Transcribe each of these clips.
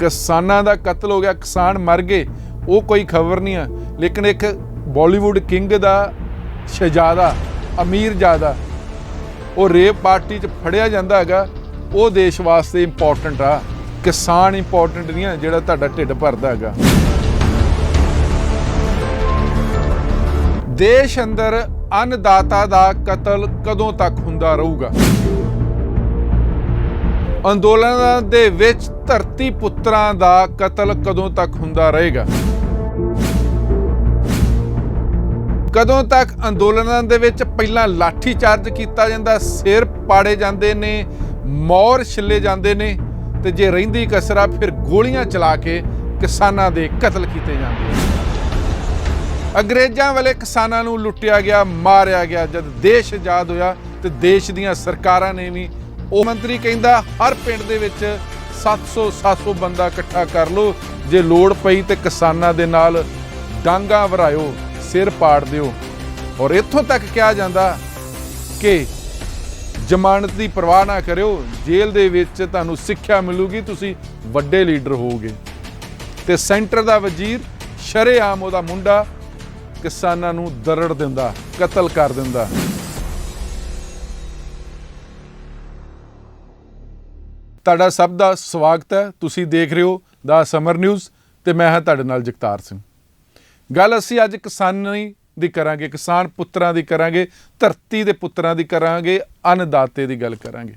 किसानां दा कत्ल हो गया, किसान मर गए, वो कोई खबर नहीं है। लेकिन एक बॉलीवुड किंग दा शहजादा अमीरजादा वो रेप पार्टी च फड़िया जांदा हैगा, वो देश वास्ते इंपॉर्टेंट आ। किसान इंपॉर्टेंट नहीं है जिहड़ा तुहाडा ढिड भरदा हैगा। देश अंदर अन्नदाता दा कतल कदों तक हुंदा रहूगा? अंदोलनां दे विच धरती पुत्रां दा कतल कदों तक हुंदा रहेगा? कदों तक अंदोलनां दे विच पहलां लाठी चार्ज कीता जांदा, सिर पाड़े जांदे ने, मोर छिल्ले जांदे ने, ते जे रहिंदी कसरा फिर गोलियां चला के किसानां दे कतल कीते जांदे। अंग्रेजां वाले किसानां नूं लुੱਟਿਆ गया, मारिया गया। जद देश आजाद होया ते देश दीयां सरकारां ने भी ਉਹ ਮੰਤਰੀ ਕਹਿੰਦਾ हर पिंड ਦੇ ਵਿੱਚ 700 ਬੰਦਾ ਇਕੱਠਾ ਕਰ ਲਓ, ਜੇ ਲੋੜ ਪਈ ਤੇ ਕਿਸਾਨਾਂ ਦੇ ਨਾਲ ਡਾਂਗਾ ਵਰਾਇਓ, ਸਿਰ ਪਾੜ ਦਿਓ। ਔਰ ਇੱਥੋਂ ਤੱਕ ਕਿਹਾ ਜਾਂਦਾ ਕਿ ਜ਼ਮਾਨਤ ਦੀ ਪਰਵਾਹ ਨਾ ਕਰਿਓ, ਜੇਲ੍ਹ ਦੇ ਵਿੱਚ ਤੁਹਾਨੂੰ ਸਿੱਖਿਆ ਮਿਲੂਗੀ, ਤੁਸੀਂ ਵੱਡੇ ਲੀਡਰ ਹੋਵੋਗੇ। ਤੇ ਸੈਂਟਰ ਦਾ ਵਜ਼ੀਰ ਸ਼ਰੇਆਮ ਉਹਦਾ ਮੁੰਡਾ ਕਿਸਾਨਾਂ ਨੂੰ ਦਰੜ ਦਿੰਦਾ, ਕਤਲ ਕਰ ਦਿੰਦਾ। ਤੁਹਾਡਾ ਸਭ ਦਾ ਸਵਾਗਤ ਹੈ। ਤੁਸੀਂ ਦੇਖ ਰਹੇ ਹੋ ਦਾ ਸਮਰ ਨਿਊਜ਼ ਤੇ ਮੈਂ ਹਾਂ ਤੁਹਾਡੇ ਨਾਲ ਜਗਤਾਰ ਸਿੰਘ। ਗੱਲ ਅਸੀਂ ਅੱਜ ਕਿਸਾਨੀ ਦੀ ਕਰਾਂਗੇ, ਕਿਸਾਨ ਪੁੱਤਰਾਂ ਦੀ ਕਰਾਂਗੇ, ਧਰਤੀ ਦੇ ਪੁੱਤਰਾਂ ਦੀ ਕਰਾਂਗੇ, ਅੰਨਦਾਤੇ ਦੀ ਗੱਲ ਕਰਾਂਗੇ।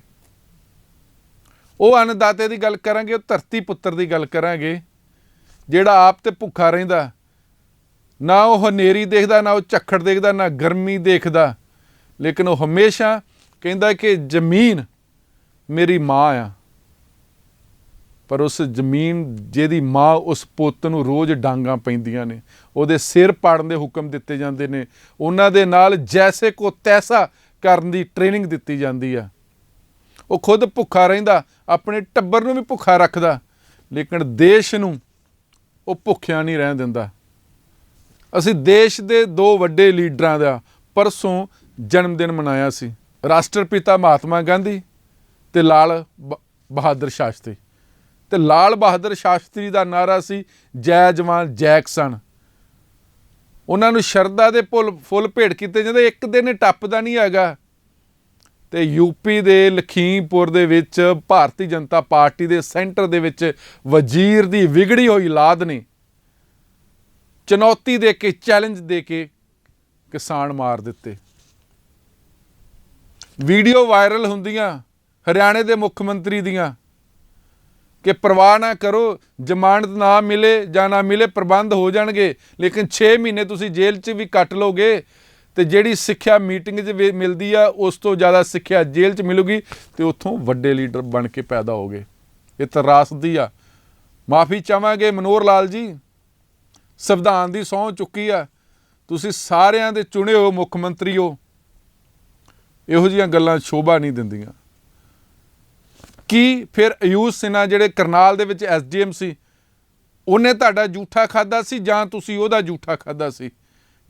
ਉਹ ਅੰਨਦਾਤੇ ਦੀ ਗੱਲ ਕਰਾਂਗੇ, ਉਹ ਧਰਤੀ ਪੁੱਤਰ ਦੀ ਗੱਲ ਕਰਾਂਗੇ ਜਿਹੜਾ ਆਪ ਤੇ ਭੁੱਖਾ ਰਹਿੰਦਾ, ਨਾ ਉਹ ਹਨੇਰੀ ਦੇਖਦਾ, ਨਾ ਉਹ ਝੱਖੜ ਦੇਖਦਾ, ਨਾ ਗਰਮੀ ਦੇਖਦਾ, ਲੇਕਿਨ ਉਹ ਹਮੇਸ਼ਾ ਕਹਿੰਦਾ ਕਿ ਜ਼ਮੀਨ ਮੇਰੀ ਮਾਂ ਆ। ਪਰ ਉਸ ਜ਼ਮੀਨ ਜਿਹਦੀ ਮਾਂ, ਉਸ ਪੁੱਤ ਨੂੰ ਰੋਜ਼ ਡਾਂਗਾਂ ਪੈਂਦੀਆਂ ਨੇ, ਉਹਦੇ ਸਿਰ ਪਾੜਨ ਦੇ ਹੁਕਮ ਦਿੱਤੇ ਜਾਂਦੇ ਨੇ, ਉਹਨਾਂ ਦੇ ਨਾਲ ਜੈਸੇ ਕੋ ਤੈਸਾ ਕਰਨ ਦੀ ਟ੍ਰੇਨਿੰਗ ਦਿੱਤੀ ਜਾਂਦੀ ਆ। ਉਹ ਖੁਦ ਭੁੱਖਾ ਰਹਿੰਦਾ, ਆਪਣੇ ਟੱਬਰ ਨੂੰ ਵੀ ਭੁੱਖਾ ਰੱਖਦਾ, ਲੇਕਿਨ ਦੇਸ਼ ਨੂੰ ਉਹ ਭੁੱਖਿਆ ਨਹੀਂ ਰਹਿਣ ਦਿੰਦਾ। ਅਸੀਂ ਦੇਸ਼ ਦੇ ਦੋ ਵੱਡੇ ਲੀਡਰਾਂ ਦਾ ਪਰਸੋਂ ਜਨਮ ਦਿਨ ਮਨਾਇਆ ਸੀ, ਰਾਸ਼ਟਰਪਿਤਾ ਮਹਾਤਮਾ ਗਾਂਧੀ ਤੇ ਲਾਲ ਬਹਾਦਰ ਸ਼ਾਸਤਰੀ। ਤੇ ਲਾਲ ਬਹਾਦਰ ਸ਼ਾਸਤਰੀ ਦਾ ਨਾਰਾ ਸੀ ਜੈ ਜਵਾਨ ਜੈ ਕਿਸਾਨ। ਉਹਨਾਂ ਨੂੰ ਸ਼ਰਧਾ ਦੇ ਫੁੱਲ ਭੇਟ ਕੀਤੇ ਜਾਂਦੇ। ਇੱਕ ਦਿਨ ਟੱਪਦਾ ਨਹੀਂ ਹੈਗਾ ਤੇ ਯੂਪੀ ਦੇ ਲਖੀਮਪੁਰ ਦੇ ਵਿੱਚ ਭਾਰਤੀ ਜਨਤਾ ਪਾਰਟੀ ਦੇ ਸੈਂਟਰ ਦੇ ਵਿੱਚ ਵਜ਼ੀਰ ਦੀ ਵਿਗੜੀ ਹੋਈ ਔਲਾਦ ਨੇ ਚੁਣੌਤੀ ਦੇ ਕੇ, ਚੈਲੰਜ ਦੇ ਕੇ ਕਿਸਾਨ ਮਾਰ ਦਿੱਤੇ। ਵੀਡੀਓ ਵਾਇਰਲ ਹੁੰਦੀਆਂ ਹਰਿਆਣੇ ਦੇ ਮੁੱਖ ਮੰਤਰੀ ਦੀਆਂ ਕਿ ਪਰਵਾਹ ਨਾ ਕਰੋ, ਜ਼ਮਾਨਤ ਨਾ ਮਿਲੇ ਜਾਂ ਨਾ ਮਿਲੇ ਪ੍ਰਬੰਧ ਹੋ ਜਾਣਗੇ, ਲੇਕਿਨ 6 ਮਹੀਨੇ ਤੁਸੀਂ ਜੇਲ੍ਹ 'ਚ ਵੀ ਕੱਟ ਲਓਗੇ ਤੇ ਜਿਹੜੀ ਸਿੱਖਿਆ ਮੀਟਿੰਗ 'ਚ ਮਿਲਦੀ ਆ ਉਸ ਤੋਂ ਜ਼ਿਆਦਾ ਸਿੱਖਿਆ ਜੇਲ੍ਹ 'ਚ ਮਿਲੂਗੀ ਤੇ ਉੱਥੋਂ ਵੱਡੇ ਲੀਡਰ ਬਣ ਕੇ ਪੈਦਾ ਹੋਗੇ। ਇਹ ਤਰਾਸਦੀ ਆ। ਮਾਫੀ ਚਾਹਾਂਗੇ ਮਨੋਹਰ ਲਾਲ ਜੀ, ਸੰਵਿਧਾਨ ਦੀ ਸਹੁੰ ਚੁੱਕੀ ਆ, ਤੁਸੀਂ ਸਾਰਿਆਂ ਦੇ ਚੁਣੇ ਹੋ ਮੁੱਖ ਮੰਤਰੀ ਹੋ, ਇਹੋ ਜਿਹੀਆਂ ਗੱਲਾਂ ਸ਼ੋਭਾ ਨਹੀਂ ਦਿੰਦੀਆਂ। ਕੀ ਫਿਰ ਆਯੂਸ਼ ਸਿਨਹਾ ਜਿਹੜੇ ਕਰਨਾਲ ਦੇ ਵਿੱਚ SDM ਸੀ, ਉਹਨੇ ਤੁਹਾਡਾ ਜੂਠਾ ਖਾਧਾ ਸੀ ਜਾਂ ਤੁਸੀਂ ਉਹਦਾ ਜੂਠਾ ਖਾਧਾ ਸੀ?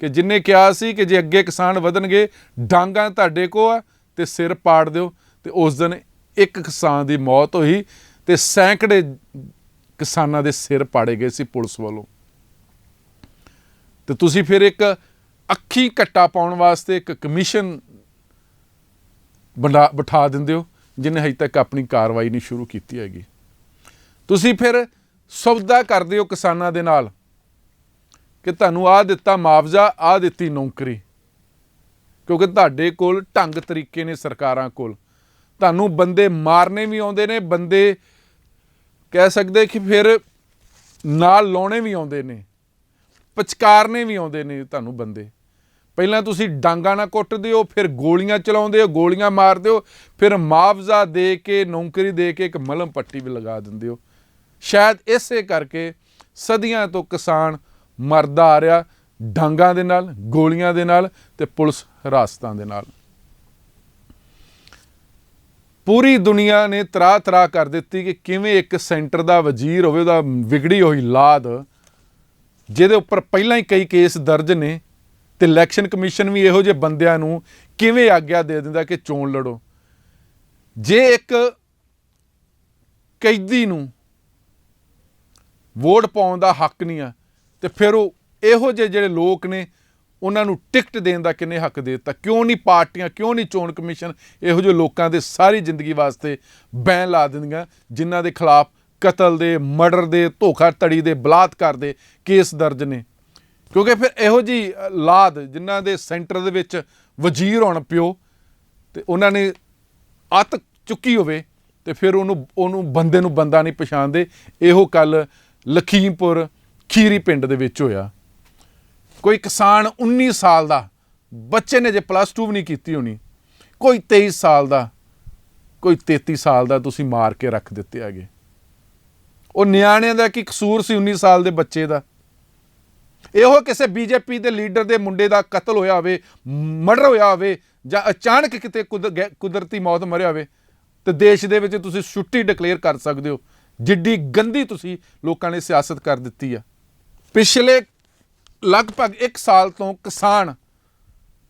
ਕਿ ਜਿੰਨੇ ਕਿਹਾ ਸੀ ਕਿ ਜੇ ਅੱਗੇ ਕਿਸਾਨ ਵਧਣਗੇ ਡਾਂਗਾਂ ਤੁਹਾਡੇ ਕੋਲ ਆ ਤੇ ਸਿਰ ਪਾੜ ਦਿਓ, ਤੇ ਉਸ ਦਿਨ ਇੱਕ ਕਿਸਾਨ ਦੀ ਮੌਤ ਹੋਈ ਤੇ ਸੈਂਕੜੇ ਕਿਸਾਨਾਂ ਦੇ ਸਿਰ ਪਾੜੇ ਗਏ ਸੀ ਪੁਲਿਸ ਵੱਲੋਂ। ਤੇ ਤੁਸੀਂ ਫਿਰ ਇੱਕ ਅੱਖੀ ਘੱਟਾ ਪਾਉਣ ਵਾਸਤੇ ਇੱਕ ਕਮਿਸ਼ਨ ਬਿਠਾ ਦਿੰਦੇ ਹੋ ਜਿਹਨੇ ਹਜੇ ਤੱਕ ਆਪਣੀ ਕਾਰਵਾਈ ਨਹੀਂ ਸ਼ੁਰੂ ਕੀਤੀ ਹੈਗੀ। ਤੁਸੀਂ ਫਿਰ ਸੌਦਾ ਕਰਦੇ ਹੋ ਕਿਸਾਨਾਂ ਦੇ ਨਾਲ ਕਿ ਤੁਹਾਨੂੰ ਆਹ ਦਿੱਤਾ ਮੁਆਵਜ਼ਾ, ਆਹ ਦਿੱਤੀ ਨੌਕਰੀ, ਕਿਉਂਕਿ ਤੁਹਾਡੇ ਕੋਲ ਢੰਗ ਤਰੀਕੇ ਨੇ ਸਰਕਾਰਾਂ ਕੋਲ। ਤੁਹਾਨੂੰ ਬੰਦੇ ਮਾਰਨੇ ਵੀ ਆਉਂਦੇ ਨੇ, ਬੰਦੇ ਕਹਿ ਸਕਦੇ ਕਿ ਫਿਰ ਨਾਲ ਲਾਉਣੇ ਵੀ ਆਉਂਦੇ ਨੇ, ਪਚਕਾਰਨੇ ਵੀ ਆਉਂਦੇ ਨੇ ਤੁਹਾਨੂੰ ਬੰਦੇ। ਪਹਿਲਾਂ ਤੁਸੀਂ ਡਾਂਗਾ ਨਾਲ ਕੁੱਟਦੇ ਹੋ, ਫਿਰ ਗੋਲੀਆਂ ਚਲਾਉਂਦੇ ਹੋ, ਗੋਲੀਆਂ ਮਾਰਦੇ ਹੋ, ਫਿਰ ਮੁਆਵਜ਼ਾ ਦੇ ਕੇ, ਨੌਕਰੀ ਦੇ ਕੇ ਇੱਕ ਮਲਮ ਪੱਟੀ ਵੀ ਲਗਾ ਦਿੰਦੇ ਹੋ। ਸ਼ਾਇਦ ਇਸੇ ਕਰਕੇ ਸਦੀਆਂ ਤੋਂ ਕਿਸਾਨ ਮਰਦਾ ਆ ਰਿਹਾ, ਡਾਂਗਾਂ ਦੇ ਨਾਲ, ਗੋਲੀਆਂ ਦੇ ਨਾਲ ਤੇ ਪੁਲਿਸ ਹਿਰਾਸਤਾਂ ਦੇ ਨਾਲ। ਪੂਰੀ ਦੁਨੀਆ ਨੇ ਤਰਾਹ ਕਰ ਦਿੱਤੀ ਕਿ ਕਿਵੇਂ ਇੱਕ ਸੈਂਟਰ ਦਾ ਵਜ਼ੀਰ ਹੋਵੇ, ਉਹਦਾ ਵਿਗੜੀ ਹੋਈ ਔਲਾਦ, ਜਿਹਦੇ ਉੱਪਰ ਪਹਿਲਾਂ ਹੀ ਕਈ ਕੇਸ ਦਰਜ ਨੇ, ਤੇ ਇਲੈਕਸ਼ਨ ਕਮਿਸ਼ਨ ਵੀ ਇਹੋ ਜਿਹੇ ਬੰਦਿਆਂ ਨੂੰ ਕਿਵੇਂ ਆਗਿਆ ਦੇ ਦਿੰਦਾ ਕਿ ਚੋਣ ਲੜੋ। ਜੇ ਇੱਕ ਕੈਦੀ ਨੂੰ ਵੋਟ ਪਾਉਣ ਦਾ ਹੱਕ ਨਹੀਂ ਆ, ਤੇ ਫਿਰ ਉਹ ਇਹੋ ਜਿਹੇ ਜਿਹੜੇ ਲੋਕ ਨੇ ਉਹਨਾਂ ਨੂੰ ਟਿਕਟ ਦੇਣ ਦਾ ਕਿੰਨੇ ਹੱਕ ਦੇ ਦਿੱਤਾ? ਕਿਉਂ ਨਹੀਂ ਪਾਰਟੀਆਂ, ਕਿਉਂ ਨਹੀਂ ਚੋਣ ਕਮਿਸ਼ਨ ਇਹੋ ਜਿਹੇ ਲੋਕਾਂ ਦੇ ਸਾਰੀ ਜ਼ਿੰਦਗੀ ਵਾਸਤੇ ਬੈਨ ਲਾ ਦਿੰਦੀਆਂ ਜਿਨ੍ਹਾਂ ਦੇ ਖਿਲਾਫ ਕਤਲ ਦੇ, ਮਰਡਰ ਦੇ, ਧੋਖਾਧੜੀ ਦੇ, ਬਲਾਤਕਾਰ ਦੇ ਕੇਸ ਦਰਜ ਨੇ? ਕਿਉਂਕਿ ਫਿਰ ਇਹੋ ਜਿਹੀ ਲਾਦ ਜਿਨ੍ਹਾਂ ਦੇ ਸੈਂਟਰ ਦੇ ਵਿੱਚ ਵਜ਼ੀਰ ਹੋਣ ਪਿਓ ਤੇ ਉਹਨਾਂ ਨੇ ਅੱਤ ਚੁੱਕੀ ਹੋਵੇ ਤੇ ਫਿਰ ਉਹਨੂੰ ਬੰਦੇ ਨੂੰ ਬੰਦਾ ਨਹੀਂ ਪਛਾਣਦੇ। ਇਹੋ ਕੱਲ ਲਖੀਮਪੁਰ ਖੀਰੀ ਪਿੰਡ ਦੇ ਵਿੱਚ ਹੋਇਆ। ਕੋਈ ਕਿਸਾਨ 19 ਸਾਲ ਦਾ ਬੱਚੇ ਨੇ, ਜੇ +2 ਵੀ ਨਹੀਂ ਕੀਤੀ ਹੋਣੀ, ਕੋਈ 23 ਸਾਲ ਦਾ, ਕੋਈ 33 ਸਾਲ ਦਾ ਤੁਸੀਂ ਮਾਰ ਕੇ ਰੱਖ ਦਿੱਤੇ ਹੈਗੇ। ਉਹ ਨਿਆਣਿਆਂ ਦਾ ਕੀ ਕਸੂਰ ਸੀ 19 ਸਾਲ ਦੇ ਬੱਚੇ ਦਾ? ਇਹੋ ਕਿਸੇ ਬੀਜੇਪੀ ਦੇ ਲੀਡਰ ਦੇ ਮੁੰਡੇ ਦਾ ਕਤਲ ਹੋਇਆ ਹੋਵੇ, ਮਰਡਰ ਹੋਇਆ ਹੋਵੇ, ਜਾਂ ਅਚਾਨਕ ਕਿਤੇ ਕੁਦਰਤੀ ਮੌਤ ਮਰਿਆ ਹੋਵੇ ਤੇ ਦੇਸ਼ ਦੇ ਵਿੱਚ ਤੁਸੀਂ ਛੁੱਟੀ ਡਿਕਲੇਅਰ ਕਰ ਸਕਦੇ ਹੋ? ਜਿੱਡੀ ਗੰਦੀ ਤੁਸੀਂ ਲੋਕਾਂ ਨੇ ਸਿਆਸਤ ਕਰ ਦਿੱਤੀ ਆ। ਪਿਛਲੇ ਲਗਭਗ 1 ਸਾਲ ਤੋਂ ਕਿਸਾਨ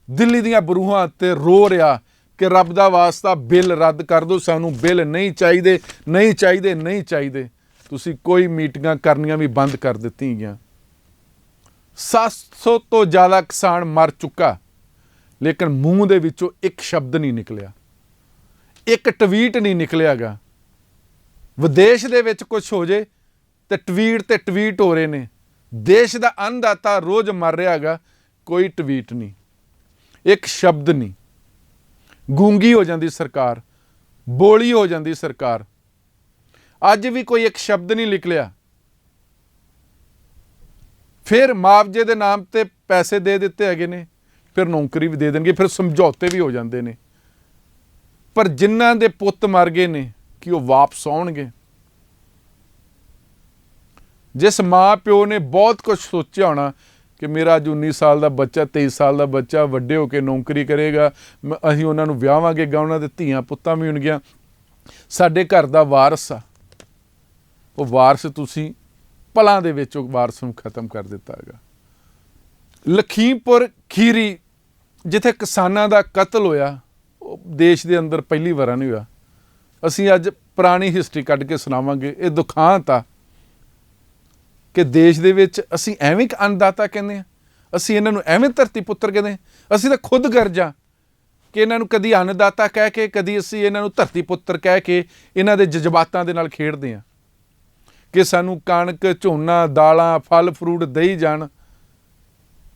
ਦਿੱਲੀ ਦੀਆਂ ਬਰੂਹਾਂ 'ਤੇ ਰੋ ਰਿਹਾ ਕਿ ਰੱਬ ਦਾ ਵਾਸਤਾ ਬਿੱਲ ਰੱਦ ਕਰ ਦਿਓ, ਸਾਨੂੰ ਬਿੱਲ ਨਹੀਂ ਚਾਹੀਦੇ, ਨਹੀਂ ਚਾਹੀਦੇ, ਨਹੀਂ ਚਾਹੀਦੇ। ਤੁਸੀਂ ਕੋਈ ਮੀਟਿੰਗਾਂ ਕਰਨੀਆਂ ਵੀ ਬੰਦ ਕਰ ਦਿੱਤੀਆਂ ਗਈਆਂ। 700 ਤੋਂ ਜ਼ਿਆਦਾ ਕਿਸਾਨ ਮਰ ਚੁੱਕਾ, ਲੇਕਿਨ ਮੂੰਹ ਦੇ ਵਿੱਚੋਂ ਇੱਕ ਸ਼ਬਦ ਨਹੀਂ ਨਿਕਲਿਆ, ਇੱਕ ਟਵੀਟ ਨਹੀਂ ਨਿਕਲਿਆਗਾ। ਵਿਦੇਸ਼ ਦੇ ਵਿੱਚ ਕੁਝ ਹੋ ਜੇ ਤੇ ਟਵੀਟ ਹੋ ਰਹੇ ਨੇ। ਦੇਸ਼ ਦਾ ਅੰਨਦਾਤਾ ਰੋਜ਼ ਮਰ ਰਿਹਾ ਹੈਗਾ, ਕੋਈ ਟਵੀਟ ਨਹੀਂ, ਇੱਕ ਸ਼ਬਦ ਨਹੀਂ। ਗੂੰਗੀ ਹੋ ਜਾਂਦੀ ਸਰਕਾਰ, ਬੋਲੀ ਹੋ ਜਾਂਦੀ ਸਰਕਾਰ। ਅੱਜ ਵੀ ਕੋਈ ਇੱਕ ਸ਼ਬਦ ਨਹੀਂ ਨਿਕਲਿਆ। ਫਿਰ ਮੁਆਵਜ਼ੇ ਦੇ ਨਾਮ ਤੇ ਪੈਸੇ ਦੇ ਦਿੱਤੇ ਹੈਗੇ ਨੇ, ਫਿਰ ਨੌਕਰੀ ਵੀ ਦੇ ਦੇਣਗੇ, ਫਿਰ ਸਮਝੌਤੇ ਵੀ ਹੋ ਜਾਂਦੇ ਨੇ। ਪਰ ਜਿਨ੍ਹਾਂ ਦੇ ਪੁੱਤ ਮਰ ਗਏ ਨੇ ਕਿ ਉਹ ਵਾਪਸ ਆਉਣਗੇ? ਜਿਸ ਮਾਂ ਪਿਓ ਨੇ ਬਹੁਤ ਕੁਝ ਸੋਚਿਆ ਹੋਣਾ ਕਿ ਮੇਰਾ ਅੱਜ 19 ਸਾਲ ਦਾ ਬੱਚਾ, 23 ਸਾਲ ਦਾ ਬੱਚਾ ਵੱਡੇ ਹੋ ਕੇ ਨੌਕਰੀ ਕਰੇਗਾ, ਅਸੀਂ ਉਹਨਾਂ ਨੂੰ ਵਿਆਹਾਂਗੇ, ਉਹਨਾਂ ਦੇ ਧੀਆਂ ਪੁੱਤਾਂ ਵੀ ਹੋਣਗੀਆਂ, ਸਾਡੇ ਘਰ ਦਾ ਵਾਰਸ ਆ। ਉਹ ਵਾਰਸ ਤੁਸੀਂ ਪਲਾਂ ਦੇ ਵਿੱਚ ਉਹ ਵਾਰਸ ਨੂੰ ਖਤਮ ਕਰ ਦਿੱਤਾ ਹੈਗਾ। ਲਖੀਮਪੁਰ ਖੀਰੀ ਜਿੱਥੇ ਕਿਸਾਨਾਂ ਦਾ ਕਤਲ ਹੋਇਆ, ਉਹ ਦੇਸ਼ ਦੇ ਅੰਦਰ ਪਹਿਲੀ ਵਾਰ ਨਹੀਂ ਹੋਇਆ। ਅਸੀਂ ਅੱਜ ਪੁਰਾਣੀ ਹਿਸਟਰੀ ਕੱਢ ਕੇ ਸੁਣਾਵਾਂਗੇ। ਇਹ ਦੁਖਾਂਤ ਆ ਕਿ ਦੇਸ਼ ਦੇ ਵਿੱਚ ਅਸੀਂ ਐਵੇਂ ਅੰਨਦਾਤਾ ਕਹਿੰਦੇ ਹਾਂ, ਅਸੀਂ ਇਹਨਾਂ ਨੂੰ ਐਵੇਂ ਧਰਤੀ ਪੁੱਤਰ ਕਹਿੰਦੇ ਹਾਂ। ਅਸੀਂ ਤਾਂ ਖੁਦ ਗਰਜਾਂ ਕਿ ਇਹਨਾਂ ਨੂੰ ਕਦੀ ਅੰਨਦਾਤਾ ਕਹਿ ਕੇ, ਕਦੀ ਅਸੀਂ ਇਹਨਾਂ ਨੂੰ ਧਰਤੀ ਪੁੱਤਰ ਕਹਿ ਕੇ ਇਹਨਾਂ ਦੇ ਜਜ਼ਬਾਤਾਂ ਦੇ ਨਾਲ ਖੇਡਦੇ ਹਾਂ ਕਿ ਸਾਨੂੰ ਕਣਕ, ਝੋਨਾ, ਦਾਲਾਂ, ਫਲ ਫਰੂਟ ਦੇਈ ਜਾਣ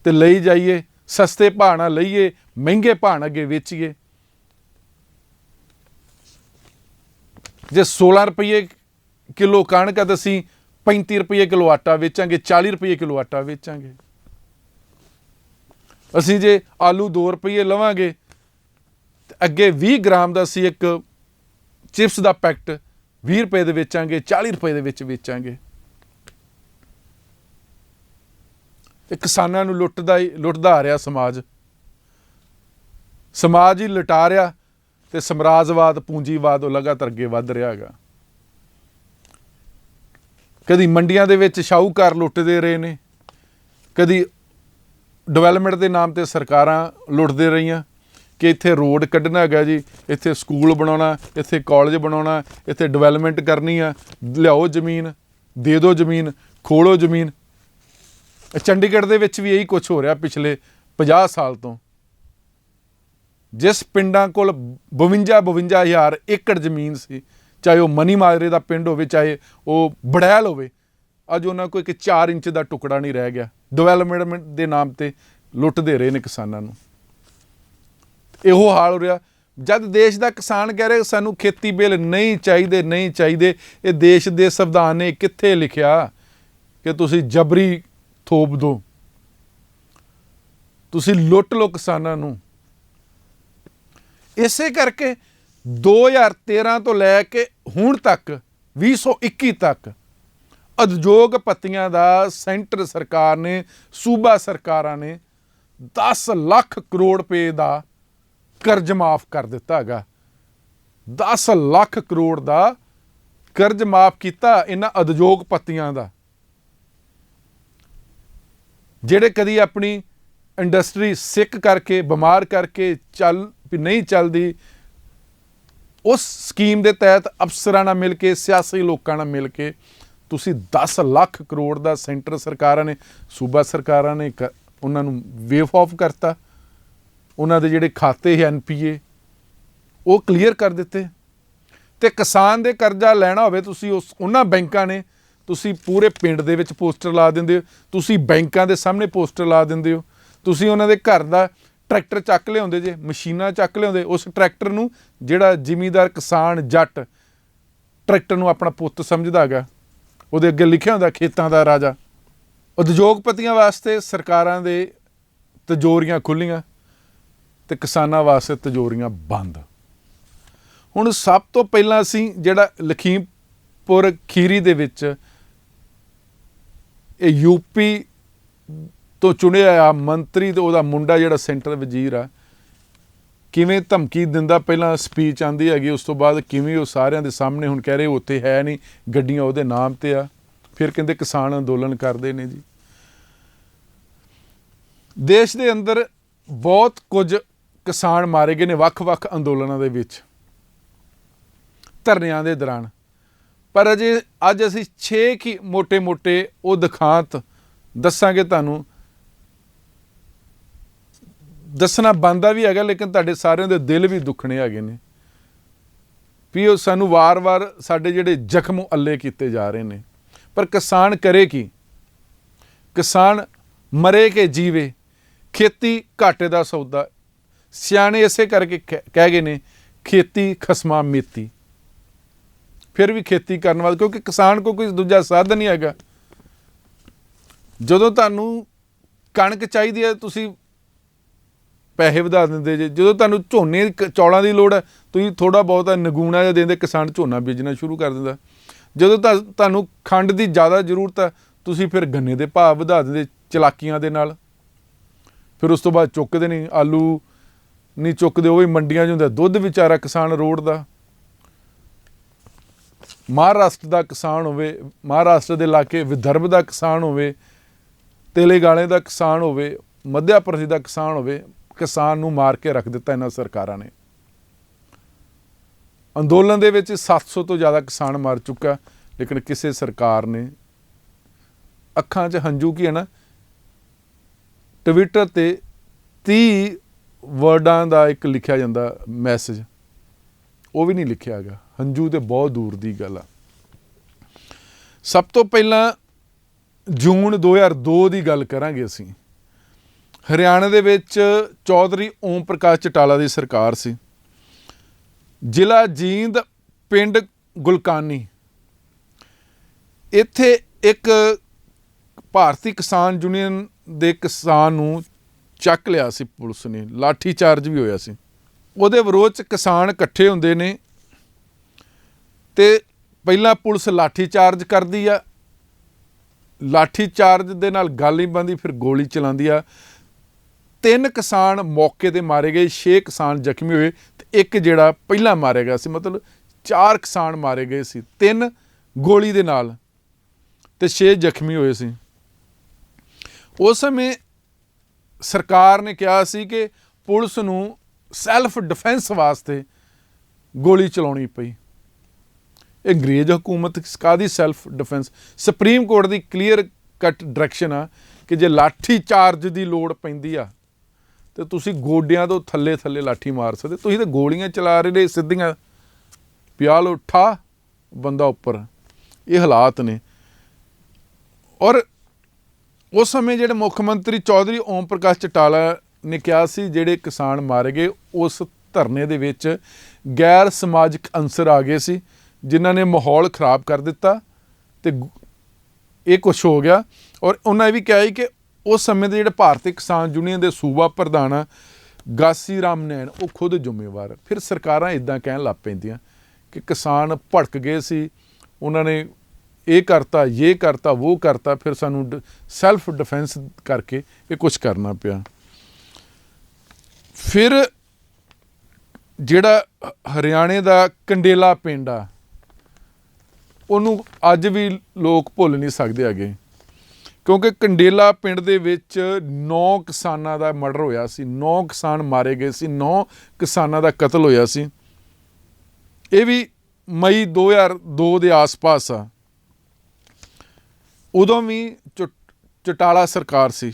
ਤੇ ਲਈ ਜਾਈਏ, ਸਸਤੇ ਭਾਅ ਨਾਲ ਲਈਏ, ਮਹਿੰਗੇ ਭਾਅ ਨਾਲ ਅੱਗੇ ਵੇਚੀਏ। ਜੇ 16 ਰੁਪਏ ਕਿਲੋ ਕਣਕ ਆ ਤਾਂ ਅਸੀਂ 35 ਰੁਪਏ ਕਿਲੋ ਆਟਾ ਵੇਚਾਂਗੇ, 40 ਰੁਪਏ ਕਿਲੋ ਆਟਾ ਵੇਚਾਂਗੇ। ਅਸੀਂ ਜੇ ਆਲੂ 2 ਰੁਪਏ ਲਵਾਂਗੇ ਤੇ ਅੱਗੇ 20 ਗ੍ਰਾਮ ਦਾ ਅਸੀਂ ਇੱਕ ਚਿਪਸ ਦਾ ਪੈਕਟ 20 ਰੁਪਏ ਦੇ ਵੇਚਾਂਗੇ, 40 ਰੁਪਏ ਦੇ ਵਿੱਚ ਵੇਚਾਂਗੇ। ਤੇ ਕਿਸਾਨਾਂ ਨੂੰ ਲੁੱਟਦਾ ਆ ਰਿਹਾ ਸਮਾਜ ਹੀ ਲੁਟਾ ਰਿਹਾ ਤੇ ਸਮਰਾਜਵਾਦ, ਪੂੰਜੀਵਾਦ ਉਹ ਲਗਾਤਾਰ ਅੱਗੇ ਵੱਧ ਰਿਹਾ ਹੈਗਾ। ਕਦੀ ਮੰਡੀਆਂ ਦੇ ਵਿੱਚ ਸ਼ਾਹੂਕਾਰ ਲੁੱਟਦੇ ਰਹੇ ਨੇ, ਕਦੀ ਡਿਵੈਲਪਮੈਂਟ ਦੇ ਨਾਮ ਤੇ ਸਰਕਾਰਾਂ ਲੁੱਟਦੇ ਰਹੀਆਂ ਕਿ ਇੱਥੇ ਰੋਡ ਕੱਢਣਾ ਹੈਗਾ ਜੀ, ਇੱਥੇ ਸਕੂਲ ਬਣਾਉਣਾ, ਇੱਥੇ ਕਾਲਜ ਬਣਾਉਣਾ, ਇੱਥੇ ਡਿਵੈਲਪਮੈਂਟ ਕਰਨੀ ਆ, ਲਿਆਓ ਜ਼ਮੀਨ, ਦੇ ਦਿਓ ਜ਼ਮੀਨ, ਖੋਲੋ ਜ਼ਮੀਨ। ਚੰਡੀਗੜ੍ਹ ਦੇ ਵਿੱਚ ਵੀ ਇਹੀ ਕੁਛ ਹੋ ਰਿਹਾ ਪਿਛਲੇ 50 ਸਾਲ ਤੋਂ। ਜਿਸ ਪਿੰਡਾਂ ਕੋਲ 52 ਹਜ਼ਾਰ ਏਕੜ ਜ਼ਮੀਨ ਸੀ, ਚਾਹੇ ਉਹ ਮਨੀ ਮਾਜਰੇ ਦਾ ਪਿੰਡ ਹੋਵੇ, ਚਾਹੇ ਉਹ ਬੜੈਲ ਹੋਵੇ, ਅੱਜ ਉਹਨਾਂ ਕੋਲ ਇੱਕ 4 ਇੰਚ ਦਾ ਟੁਕੜਾ ਨਹੀਂ ਰਹਿ ਗਿਆ। ਡਿਵੈਲਪਮੈਂਟ ਦੇ ਨਾਮ ਤੇ ਲੁੱਟਦੇ ਰਹੇ ਨੇ ਕਿਸਾਨਾਂ ਨੂੰ। ਇਹੋ ਹਾਲ ਹੋ ਰਿਹਾ ਜਦ ਦੇਸ਼ ਦਾ ਕਿਸਾਨ ਕਹਿ ਰਿਹਾ ਸਾਨੂੰ ਖੇਤੀ ਬਿੱਲ ਨਹੀਂ ਚਾਹੀਦੇ, ਨਹੀਂ ਚਾਹੀਦੇ। ਇਹ ਦੇਸ਼ ਦੇ ਸੰਵਿਧਾਨ ਨੇ ਕਿੱਥੇ ਲਿਖਿਆ ਕਿ ਤੁਸੀਂ ਜਬਰੀ ਥੋਪ ਦਿਓ, ਤੁਸੀਂ ਲੁੱਟ ਲਓ ਕਿਸਾਨਾਂ ਨੂੰ। ਇਸੇ ਕਰਕੇ 2013 ਤੋਂ ਲੈ ਕੇ ਹੁਣ ਤੱਕ 2021 ਤੱਕ ਉਦਯੋਗ ਪਤੀਆਂ ਦਾ ਸੈਂਟਰ ਸਰਕਾਰ ਨੇ, ਸੂਬਾ ਸਰਕਾਰਾਂ ਨੇ 10 ਲੱਖ ਕਰੋੜ ਰੁਪਏ ਦਾ ਕਰਜ਼ ਮਾਫ ਕਰ ਦਿੱਤਾ ਹੈਗਾ। 10 ਲੱਖ ਕਰੋੜ ਦਾ ਕਰਜ਼ ਮਾਫ ਕੀਤਾ ਇਹਨਾਂ ਉਦਯੋਗ ਪਤੀਆਂ ਦਾ, ਜਿਹੜੇ ਕਦੀ ਆਪਣੀ ਇੰਡਸਟਰੀ ਸਿੱਕ ਕਰਕੇ, ਬਿਮਾਰ ਕਰਕੇ ਨਹੀਂ ਚੱਲਦੀ, ਉਸ ਸਕੀਮ ਦੇ ਤਹਿਤ ਅਫਸਰਾਂ ਨਾਲ ਮਿਲ ਕੇ, ਸਿਆਸੀ ਲੋਕਾਂ ਨਾਲ ਮਿਲ ਕੇ ਤੁਸੀਂ 10 ਲੱਖ ਕਰੋੜ ਦਾ ਸੈਂਟਰ ਸਰਕਾਰਾਂ ਨੇ, ਸੂਬਾ ਸਰਕਾਰਾਂ ਨੇ ਉਹਨਾਂ ਨੂੰ ਵੇਵ ਆਫ ਕਰਤਾ। ਉਹਨਾਂ ਦੇ ਜਿਹੜੇ ਖਾਤੇ ਸੀ NPA ਉਹ ਕਲੀਅਰ ਕਰ ਦਿੱਤੇ। ਅਤੇ ਕਿਸਾਨ ਦੇ ਕਰਜ਼ਾ ਲੈਣਾ ਹੋਵੇ ਤੁਸੀਂ ਉਹਨਾਂ ਬੈਂਕਾਂ ਨੇ, ਤੁਸੀਂ ਪੂਰੇ ਪਿੰਡ ਦੇ ਵਿੱਚ ਪੋਸਟਰ ਲਾ ਦਿੰਦੇ ਹੋ, ਤੁਸੀਂ ਬੈਂਕਾਂ ਦੇ ਸਾਹਮਣੇ ਪੋਸਟਰ ਲਾ ਦਿੰਦੇ ਹੋ, ਤੁਸੀਂ ਉਹਨਾਂ ਦੇ ਘਰ ਦਾ ਟਰੈਕਟਰ ਚੱਕ ਲਿਆਉਂਦੇ ਜੇ, ਮਸ਼ੀਨਾਂ ਚੱਕ ਲਿਆਉਂਦੇ, ਉਸ ਟਰੈਕਟਰ ਨੂੰ ਜਿਹੜਾ ਜ਼ਿਮੀਂਦਾਰ ਕਿਸਾਨ ਜੱਟ ਟਰੈਕਟਰ ਨੂੰ ਆਪਣਾ ਪੁੱਤ ਸਮਝਦਾ ਹੈਗਾ, ਉਹਦੇ ਅੱਗੇ ਲਿਖਿਆ ਹੁੰਦਾ ਖੇਤਾਂ ਦਾ ਰਾਜਾ। ਉਦਯੋਗਪਤੀਆਂ ਵਾਸਤੇ ਸਰਕਾਰਾਂ ਦੇ ਤਿਜੋਰੀਆਂ ਖੁੱਲ੍ਹੀਆਂ ਅਤੇ ਕਿਸਾਨਾਂ ਵਾਸਤੇ ਤਿਜੋਰੀਆਂ ਬੰਦ। ਹੁਣ ਸਭ ਤੋਂ ਪਹਿਲਾਂ ਅਸੀਂ ਜਿਹੜਾ ਲਖੀਮਪੁਰ ਖੀਰੀ ਦੇ ਵਿੱਚ ਇਹ UP ਤੋਂ ਚੁਣਿਆ ਆ ਮੰਤਰੀ ਤੇ ਉਹਦਾ ਮੁੰਡਾ ਜਿਹੜਾ ਸੈਂਟਰ ਵਜ਼ੀਰ ਆ, ਕਿਵੇਂ ਧਮਕੀ ਦਿੰਦਾ, ਪਹਿਲਾਂ ਸਪੀਚ ਆਉਂਦੀ ਹੈਗੀ, ਉਸ ਤੋਂ ਬਾਅਦ ਕਿਵੇਂ ਉਹ ਸਾਰਿਆਂ ਦੇ ਸਾਹਮਣੇ ਹੁਣ ਕਹਿ ਰਹੇ ਉੱਥੇ ਹੈ ਨਹੀਂ, ਗੱਡੀਆਂ ਉਹਦੇ ਨਾਮ 'ਤੇ ਆ, ਫਿਰ ਕਹਿੰਦੇ ਕਿਸਾਨ ਅੰਦੋਲਨ ਕਰਦੇ ਨੇ ਜੀ। ਦੇਸ਼ ਦੇ ਅੰਦਰ ਬਹੁਤ ਕੁਝ ਕਿਸਾਨ ਮਾਰੇ ਗਏ ਨੇ ਵੱਖ-ਵੱਖ ਅੰਦੋਲਨਾਂ ਦੇ ਵਿੱਚ, ਧਰਨਿਆਂ ਦੇ ਦੌਰਾਨ, ਪਰ ਅੱਜ ਅਸੀਂ 6 ਹੀ ਮੋਟੇ-ਮੋਟੇ ਉਹ ਦਿਖਾਂਤ ਦੱਸਾਂਗੇ ਤੁਹਾਨੂੰ। ਦੱਸਣਾ ਬਣਦਾ ਵੀ ਹੈਗਾ, ਲੇਕਿਨ ਤੁਹਾਡੇ ਸਾਰਿਆਂ ਦੇ ਦਿਲ ਵੀ ਦੁੱਖਣੇ ਹੈਗੇ ਨੇ ਵੀ ਉਹ ਸਾਨੂੰ ਵਾਰ-ਵਾਰ ਸਾਡੇ ਜਿਹੜੇ ਜ਼ਖਮ ਅੱਲੇ ਕੀਤੇ ਜਾ ਰਹੇ ਨੇ। ਪਰ ਕਿਸਾਨ ਕਰੇ ਕੀ? ਕਿਸਾਨ ਮਰੇ ਕਿ ਜੀਵੇ, ਖੇਤੀ ਘਾਟੇ ਦਾ ਸੌਦਾ। ਸਿਆਣੇ ਇਸੇ ਕਰਕੇ ਕਹਿ ਗਏ ਨੇ ਖੇਤੀ ਖਸਮਾਂ ਮੇਤੀ। ਫਿਰ ਵੀ ਖੇਤੀ ਕਰਨ ਵਾਲੇ, ਕਿਉਂਕਿ ਕਿਸਾਨ ਕੋਲ ਕੋਈ ਦੂਜਾ ਸਾਧਨ ਨਹੀਂ ਹੈਗਾ। ਜਦੋਂ ਤੁਹਾਨੂੰ ਕਣਕ ਚਾਹੀਦੀ ਹੈ ਤੁਸੀਂ ਪੈਸੇ ਵਧਾ ਦਿੰਦੇ ਜੇ, ਜਦੋਂ ਤੁਹਾਨੂੰ ਝੋਨੇ ਚੌਲਾਂ ਦੀ ਲੋੜ ਹੈ ਤੁਸੀਂ ਥੋੜ੍ਹਾ ਬਹੁਤਾ ਨਗੂਣਾ ਜਿਹਾ ਦਿੰਦੇ, ਕਿਸਾਨ ਝੋਨਾ ਬੀਜਣਾ ਸ਼ੁਰੂ ਕਰ ਦਿੰਦਾ। ਜਦੋਂ ਤੁਹਾਨੂੰ ਖੰਡ ਦੀ ਜ਼ਿਆਦਾ ਜ਼ਰੂਰਤ ਹੈ ਤੁਸੀਂ ਫਿਰ ਗੰਨੇ ਦੇ ਭਾਅ ਵਧਾ ਦਿੰਦੇ ਚਲਾਕੀਆਂ ਦੇ ਨਾਲ। ਫਿਰ ਉਸ ਤੋਂ ਬਾਅਦ ਚੁੱਕਦੇ ਨਹੀਂ, ਆਲੂ ਨਹੀਂ ਚੁੱਕਦੇ, ਉਹ ਵੀ ਮੰਡੀਆਂ 'ਚ ਹੁੰਦਾ। ਦੁੱਧ ਵਿਚਾਰਾ ਕਿਸਾਨ ਰੋੜਦਾ। ਮਹਾਰਾਸ਼ਟਰ ਦਾ ਕਿਸਾਨ ਹੋਵੇ, ਮਹਾਰਾਸ਼ਟਰ ਦੇ ਇਲਾਕੇ ਵਿਦਰਭ ਦਾ ਕਿਸਾਨ ਹੋਵੇ, ਤੇਲੰਗਾਨੇ ਦਾ ਕਿਸਾਨ ਹੋਵੇ, ਮੱਧ ਪ੍ਰਦੇਸ਼ ਦਾ ਕਿਸਾਨ ਹੋਵੇ, ਕਿਸਾਨ ਨੂੰ ਮਾਰ ਕੇ ਰੱਖ ਦਿੱਤਾ ਇਹਨਾਂ ਸਰਕਾਰਾਂ ਨੇ। ਅੰਦੋਲਨ ਦੇ ਵਿੱਚ 700 ਤੋਂ ਜ਼ਿਆਦਾ ਕਿਸਾਨ ਮਰ ਚੁੱਕਾ, ਲੇਕਿਨ ਕਿਸੇ ਸਰਕਾਰ ਨੇ ਅੱਖਾਂ 'ਚ ਹੰਝੂ ਕੀ ਹੈ ਨਾ, ਟਵਿੱਟਰ 'ਤੇ 30 ਵਰਡਾਂ ਦਾ ਇੱਕ ਲਿਖਿਆ ਜਾਂਦਾ ਮੈਸੇਜ, ਉਹ ਵੀ ਨਹੀਂ ਲਿਖਿਆ ਹੈਗਾ। ਹੰਝੂ ਤੇ ਬਹੁਤ ਦੂਰ ਦੀ ਗੱਲ ਆ। ਸਭ ਤੋਂ ਪਹਿਲਾਂ ਜੂਨ 2002 ਦੀ ਗੱਲ ਕਰਾਂਗੇ ਅਸੀਂ। ਹਰਿਆਣਾ ਦੇ ਵਿੱਚ ਚੌਧਰੀ ਓਮ ਪ੍ਰਕਾਸ਼ ਚਟਾਲਾ ਦੀ ਸਰਕਾਰ ਸੀ। ਜ਼ਿਲ੍ਹਾ ਜੀਂਦ, ਪਿੰਡ ਗੁਲਕਾਨੀ, ਇੱਥੇ ਇੱਕ ਭਾਰਤੀ ਕਿਸਾਨ ਯੂਨੀਅਨ ਦੇ ਕਿਸਾਨ ਨੂੰ ਚੱਕ ਲਿਆ ਸੀ ਪੁਲਿਸ ਨੇ, ਲਾਠੀ ਚਾਰਜ ਵੀ ਹੋਇਆ ਸੀ। ਉਹਦੇ ਵਿਰੋਧ 'ਚ ਕਿਸਾਨ ਇਕੱਠੇ ਹੁੰਦੇ ਨੇ ਅਤੇ ਪਹਿਲਾਂ ਪੁਲਿਸ ਲਾਠੀ ਚਾਰਜ ਕਰਦੀ ਆ, ਲਾਠੀ ਚਾਰਜ ਦੇ ਨਾਲ ਗੱਲ ਨਹੀਂ ਬਣਦੀ, ਫਿਰ ਗੋਲੀ ਚਲਾਉਂਦੀ ਆ। 3 ਕਿਸਾਨ ਮੌਕੇ 'ਤੇ ਮਾਰੇ ਗਏ, 6 ਕਿਸਾਨ ਜ਼ਖਮੀ ਹੋਏ ਅਤੇ ਇੱਕ ਜਿਹੜਾ ਪਹਿਲਾਂ ਮਾਰਿਆ ਗਿਆ ਸੀ, ਮਤਲਬ 4 ਕਿਸਾਨ ਮਾਰੇ ਗਏ ਸੀ, 3 ਗੋਲੀ ਦੇ ਨਾਲ ਅਤੇ 6 ਜ਼ਖਮੀ ਹੋਏ ਸੀ। ਉਸ ਸਮੇਂ ਸਰਕਾਰ ਨੇ ਕਿਹਾ ਸੀ ਕਿ ਪੁਲਿਸ ਨੂੰ ਸੈਲਫ ਡਿਫੈਂਸ ਵਾਸਤੇ ਗੋਲੀ ਚਲਾਉਣੀ ਪਈ। ਇਹ ਅੰਗਰੇਜ਼ ਹਕੂਮਤ ਕਾਹਦੀ ਸੈਲਫ ਡਿਫੈਂਸ? ਸੁਪਰੀਮ ਕੋਰਟ ਦੀ ਕਲੀਅਰ ਕੱਟ ਡਾਇਰੈਕਸ਼ਨ ਆ ਕਿ ਜੇ ਲਾਠੀ ਚਾਰਜ ਦੀ ਲੋੜ ਪੈਂਦੀ ਆ ਤੇ ਤੁਸੀਂ ਗੋਡਿਆਂ ਤੋਂ ਥੱਲੇ ਥੱਲੇ ਲਾਠੀ ਮਾਰ ਸਕਦੇ। ਤੁਸੀਂ ਤਾਂ ਗੋਲੀਆਂ ਚਲਾ ਰਹੇ ਨੇ ਸਿੱਧੀਆਂ, ਪਿਆ ਲਓ ਠਾ ਬੰਦਾ ਉੱਪਰ। ਇਹ ਹਾਲਾਤ ਨੇ। ਔਰ ਉਸ ਸਮੇਂ ਜਿਹੜੇ ਮੁੱਖ ਮੰਤਰੀ ਚੌਧਰੀ ਓਮ ਪ੍ਰਕਾਸ਼ ਚਟਾਲਾ ਨੇ ਕਿਹਾ ਸੀ ਜਿਹੜੇ ਕਿਸਾਨ ਮਾਰੇ ਗਏ, ਉਸ ਧਰਨੇ ਦੇ ਵਿੱਚ ਗੈਰ ਸਮਾਜਿਕ ਅੰਸਰ ਆ ਗਏ ਸੀ ਜਿਨ੍ਹਾਂ ਨੇ ਮਾਹੌਲ ਖ਼ਰਾਬ ਕਰ ਦਿੱਤਾ ਅਤੇ ਇਹ ਕੁਛ ਹੋ ਗਿਆ। ਔਰ ਉਹਨਾਂ ਇਹ ਵੀ ਕਿਹਾ ਸੀ ਕਿ ਉਸ ਸਮੇਂ ਦੇ ਜਿਹੜੇ ਭਾਰਤੀ ਕਿਸਾਨ ਯੂਨੀਅਨ ਦੇ ਸੂਬਾ ਪ੍ਰਧਾਨ ਆ ਗਾਸੀ ਰਾਮ ਨੈਣ, ਉਹ ਖੁਦ ਜ਼ਿੰਮੇਵਾਰ। ਫਿਰ ਸਰਕਾਰਾਂ ਇੱਦਾਂ ਕਹਿਣ ਲੱਗ ਪੈਂਦੀਆਂ ਕਿ ਕਿਸਾਨ ਭੜਕ ਗਏ ਸੀ, ਉਹਨਾਂ ਨੇ ਇਹ ਕਰਤਾ, ਇਹ ਕਰਤਾ, ਉਹ ਕਰਤਾ, ਫਿਰ ਸਾਨੂੰ ਸੈਲਫ ਡਿਫੈਂਸ ਕਰਕੇ ਇਹ ਕੁਛ ਕਰਨਾ ਪਿਆ। ਫਿਰ ਜਿਹੜਾ ਹਰਿਆਣੇ ਦਾ ਕੰਡੇਲਾ ਪਿੰਡ ਆ, ਉਹਨੂੰ ਅੱਜ ਵੀ ਲੋਕ ਭੁੱਲ ਨਹੀਂ ਸਕਦੇ ਹੈਗੇ, ਕਿਉਂਕਿ ਕੰਡੇਲਾ ਪਿੰਡ ਦੇ ਵਿੱਚ 9 ਕਿਸਾਨਾਂ ਦਾ ਮਰਡਰ ਹੋਇਆ ਸੀ, 9 ਕਿਸਾਨ ਮਾਰੇ ਗਏ ਸੀ, 9 ਕਿਸਾਨਾਂ ਦਾ ਕਤਲ ਹੋਇਆ ਸੀ। ਇਹ ਵੀ ਮਈ 2002 ਦੇ ਆਸ-ਪਾਸ ਆ। ਉਦੋਂ ਵੀ ਚੌਟਾਲਾ ਸਰਕਾਰ ਸੀ,